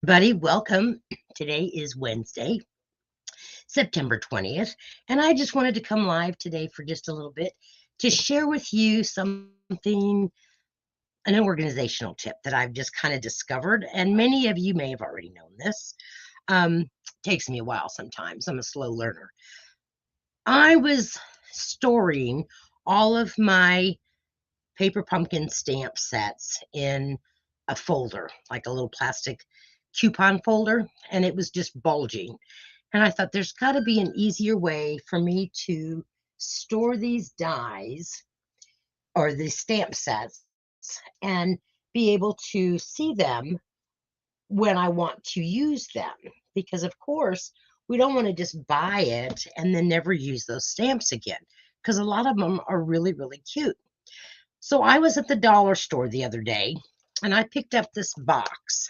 Buddy, welcome. Today is Wednesday, September 20th, and I just wanted to come live today for just a little bit to share with you something, an organizational tip that I've just kind of discovered, and many of you may have already known this. Um, Takes me a while sometimes. I'm a slow learner. I was storing all of my paper pumpkin stamp sets in a folder, like a little plastic coupon folder, and it was just bulging. And I thought there's got to be an easier way for me to store these dies or these stamp sets and be able to see them when I want to use them. Because, of course, we don't want to just buy it and then never use those stamps again, because a lot of them are really, really cute. So I was at the dollar store the other day and I picked up this box.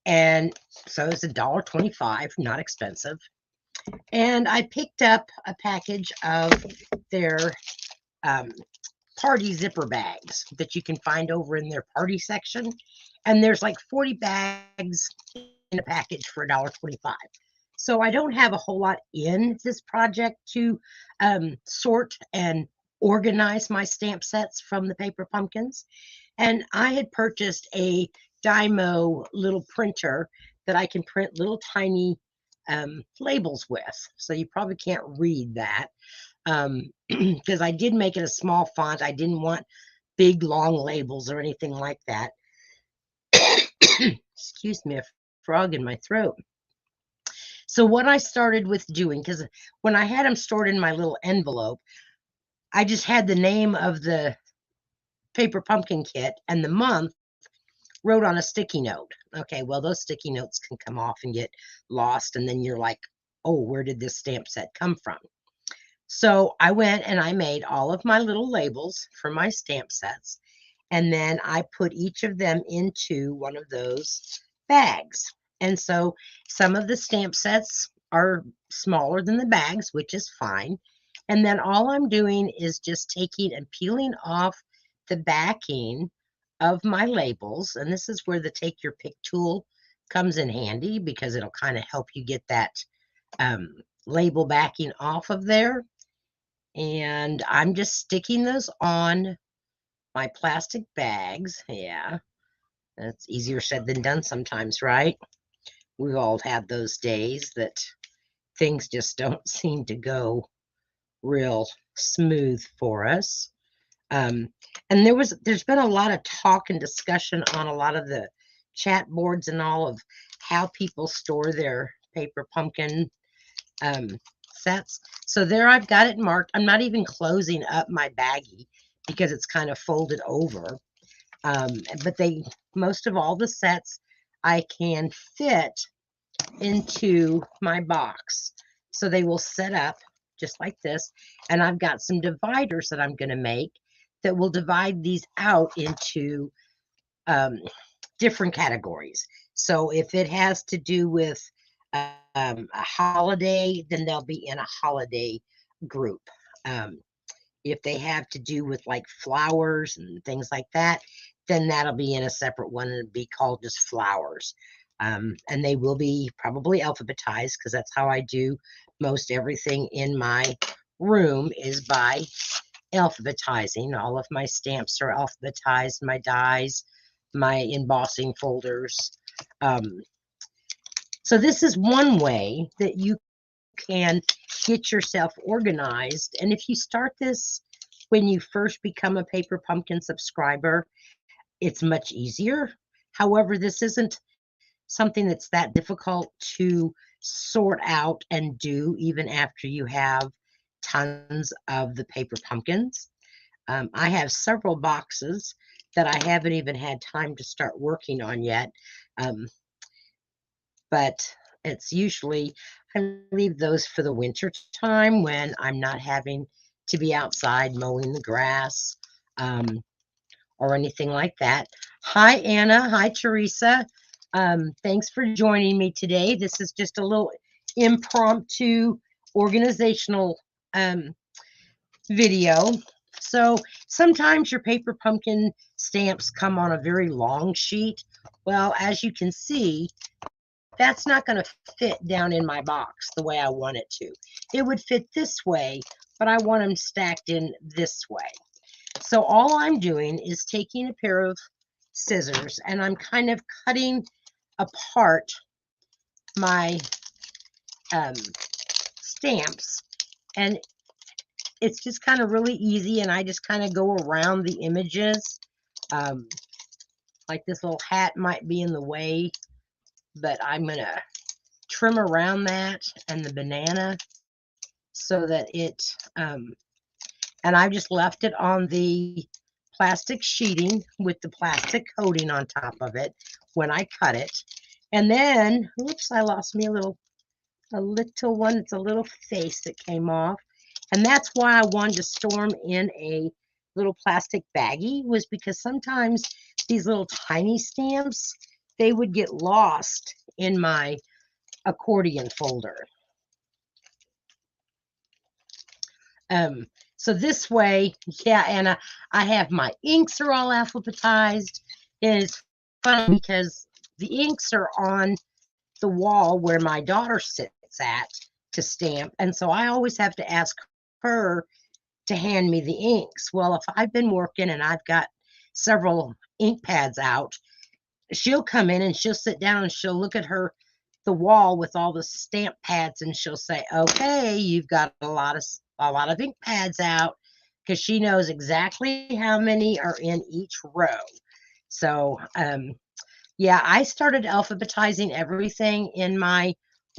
And so it's $1.25, not expensive. And I picked up a package of their um, party zipper bags that you can find over in their party section. And there's like 40 bags in a package for $1.25. So I don't have a whole lot in this project to sort and organize my stamp sets from the paper pumpkins. And I had purchased a Dymo little printer that I can print little tiny labels with. So you probably can't read that because I did make it a small font. I didn't want big, long labels or anything like that. Excuse me, a frog in my throat. So what I started with doing, because when I had them stored in my little envelope, I just had the name of the paper pumpkin kit and the month wrote on a sticky note. Okay, well, those sticky notes can come off and get lost, and then you're like, oh, where did this stamp set come from? So I went and I made all of my little labels for my stamp sets, and then I put each of them into one of those bags. And so some of the stamp sets are smaller than the bags, which is fine. And then all I'm doing is just taking and peeling off the backing of my labels. And this is where the take your pick tool comes in handy because it'll kind of help you get that label backing off of there. And I'm just sticking those on my plastic bags. Yeah, that's easier said than done sometimes, right? We've all had those days that things just don't seem to go real smooth for us. Um, and there's been a lot of talk and discussion on a lot of the chat boards and all of how people store their paper pumpkin um, sets. So there I've got it marked. I'm not even closing up my baggie because it's kind of folded over. But most of all the sets I can fit into my box. So they will set up just like this. And I've got some dividers that I'm going to make that will divide these out into um, different categories. So if it has to do with a holiday, then they'll be in a holiday group. Um, if they have to do with like flowers and things like that, then that'll be in a separate one and be called just flowers. And they will be probably alphabetized because that's how I do most everything in my room is by alphabetizing. All of my stamps are alphabetized, my dies, my embossing folders. Um, so this is one way that you can get yourself organized. And if you start this when you first become a Paper Pumpkin subscriber, it's much easier. However, this isn't something that's that difficult to sort out and do even after you have tons of the paper pumpkins. I have several boxes that I haven't even had time to start working on yet. Um, but it's usually, I leave those for the winter time when I'm not having to be outside mowing the grass or anything like that. Hi, Anna. Hi, Teresa. Thanks for joining me today. This is just a little impromptu organizational um, video. So sometimes your paper pumpkin stamps come on a very long sheet Well, as you can see, that's not going to fit down in my box the way I want it to. It would fit this way, but I want them stacked in this way. So all I'm doing is taking a pair of scissors and I'm kind of cutting apart my stamps, and it's just kind of really easy, and I just kind of go around the images. Like this little hat might be in the way, but I'm going to trim around that and the banana so that it, and I've just left it on the plastic sheeting with the plastic coating on top of it when I cut it. And then, oops, I lost me a little one. It's a little face that came off. And that's why I wanted to store them in a little plastic baggie, was because sometimes these little tiny stamps, they would get lost in my accordion folder. So this way, yeah, and I have my inks are all alphabetized, and it's funny because the inks are on the wall where my daughter sits at to stamp, and so I always have to ask her to hand me the inks. Well, if I've been working and I've got several ink pads out, she'll come in and she'll sit down and she'll look at the wall with all the stamp pads, and she'll say, okay, you've got a lot of ink pads out, because she knows exactly how many are in each row. So yeah, I started alphabetizing everything in my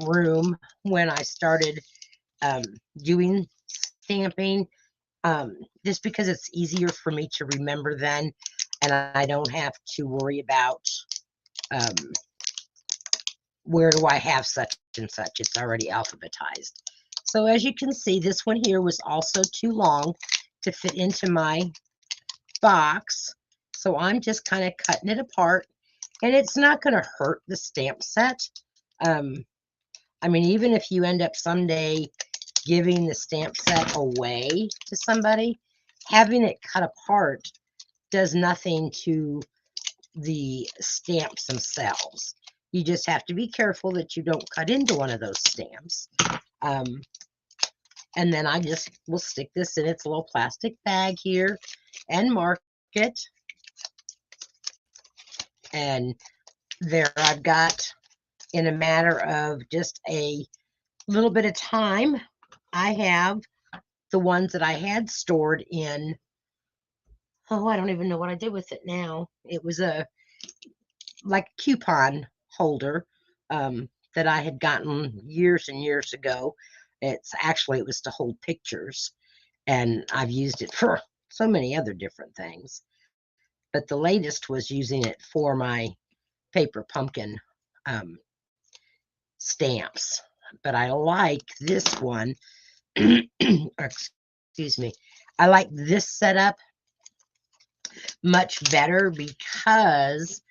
room when I started doing stamping, just because it's easier for me to remember then, and I don't have to worry about where do I have such and such. It's already alphabetized. So as you can see, this one here was also too long to fit into my box. So I'm just kind of cutting it apart, and it's not going to hurt the stamp set. I mean, even if you end up someday giving the stamp set away to somebody, having it cut apart does nothing to the stamps themselves. You just have to be careful that you don't cut into one of those stamps. And then I just will stick this in its little plastic bag here and mark it. And there I've got, in a matter of just a little bit of time, I have the ones that I had stored in, oh, I don't even know what I did with it now. It was like a coupon holder that I had gotten years and years ago. It was to hold pictures, and I've used it for so many other different things. But the latest was using it for my paper pumpkin stamps. But I like this one. Excuse me. I like this setup much better because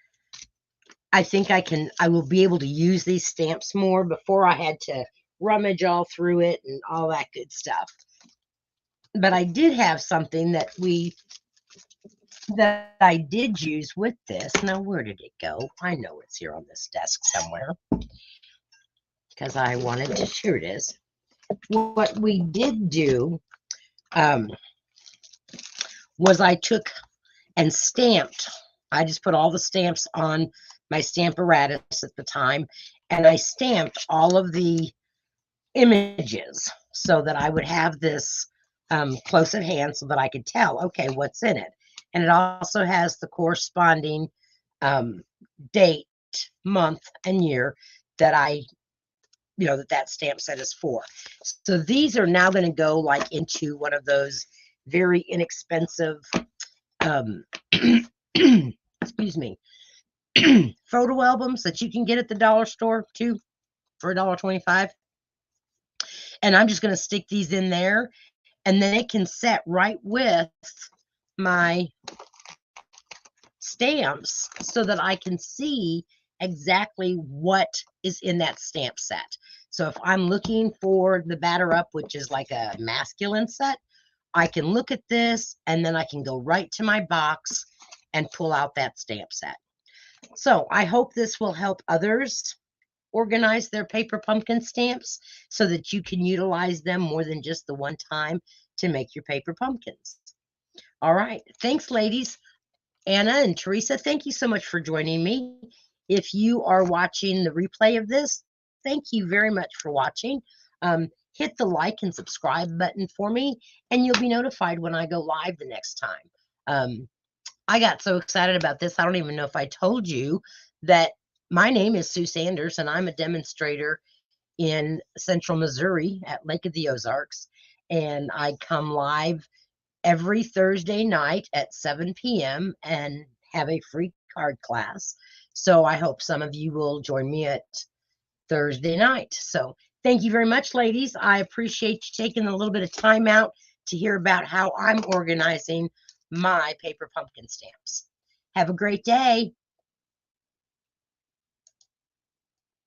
I think I will be able to use these stamps more. Before I had to rummage all through it and all that good stuff. But I did have something that I did use with this. Now, where did it go? I know it's here on this desk somewhere, because I wanted to, here it is. What we did do was I took and stamped. I just put all the stamps on my Stamparatus at the time, and I stamped all of the images so that I would have this close at hand so that I could tell, okay, what's in it. And it also has the corresponding date, month, and year that that stamp set is for. So these are now going to go like into one of those very inexpensive excuse me, photo albums that you can get at the dollar store too for $1.25. And I'm just going to stick these in there, and then it can set right with my stamps so that I can see exactly what is in that stamp set. So if I'm looking for the Batter Up, which is like a masculine set, I can look at this, and then I can go right to my box and pull out that stamp set. So I hope this will help others organize their paper pumpkin stamps so that you can utilize them more than just the one time to make your paper pumpkins. All right. Thanks, ladies. Anna and Teresa, thank you so much for joining me. If you are watching the replay of this, thank you very much for watching. Hit the like and subscribe button for me, and you'll be notified when I go live the next time. I got so excited about this. I don't even know if I told you that my name is Sue Sanders, and I'm a demonstrator in central Missouri at Lake of the Ozarks. And I come live every Thursday night at 7 p.m. and have a free card class. So I hope some of you will join me at Thursday night. So thank you very much, ladies. I appreciate you taking a little bit of time out to hear about how I'm organizing my paper pumpkin stamps. Have a great day.